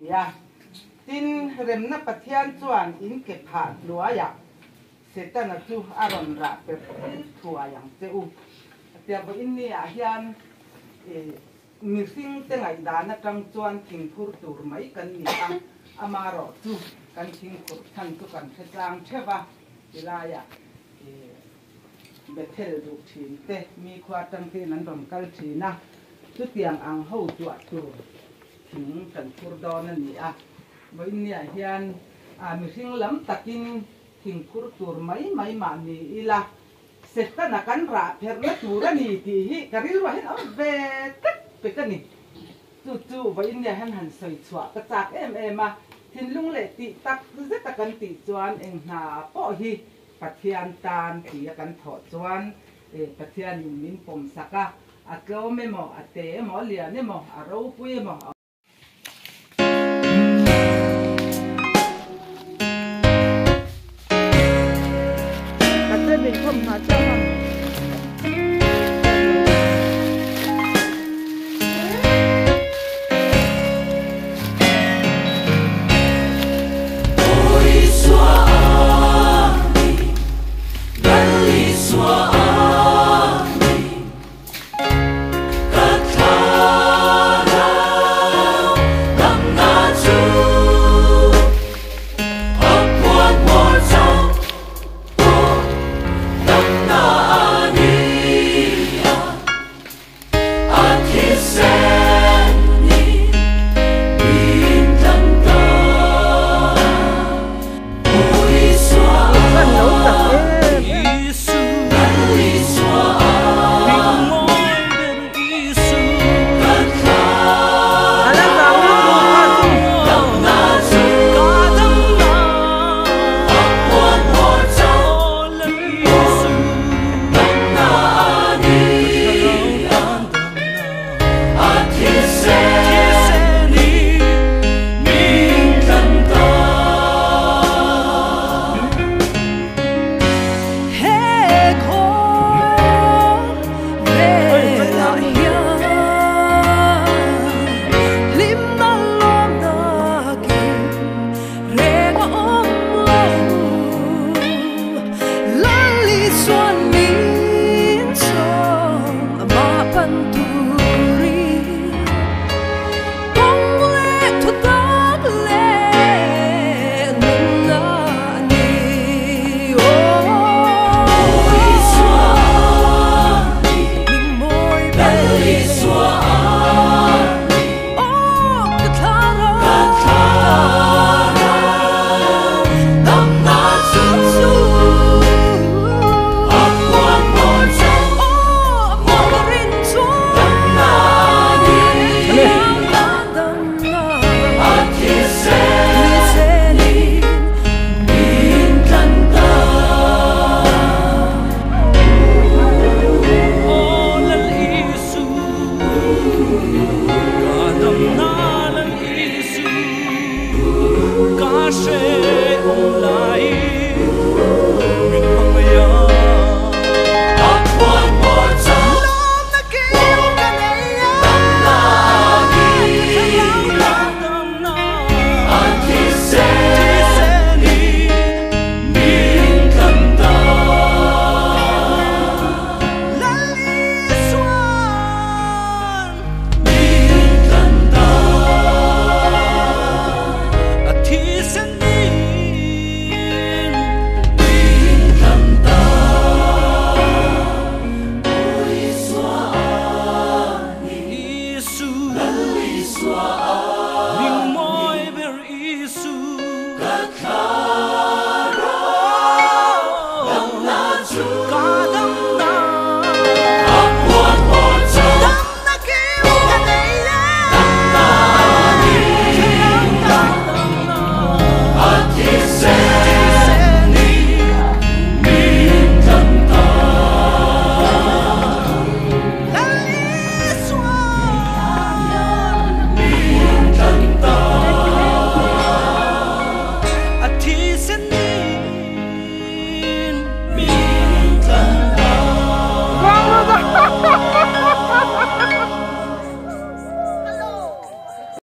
ya tin rem na pathian chuan in ke pha lua ya setana chu aron ra pe thua yang cheu tia bo in ni a hian mi sing te ngai da na tang chuan thing phur tur mai kan ni ang amaro chu kan thing phur than chu kan thlang thewa ilaya bethel du thin te mi khwa tang te nan rom kal thina chu tiang ang ho chu tu thing kan phur do na ni a bo in ni a hian mi sing lam takin thing phur tur mai ma ni ila setana kan ra pher na tura ni ti hi karil wa hen au ve tak pe ka ni chu bo in ni han han soi chwa ka chak em a thin lung le ti tak zeta kan ti chuan eng na po hi pathian tan ti kan tho chuan pathian min pom saka atlo me mo ate mo lia ne mo aro pui mo ate min pom ha chang Gosh.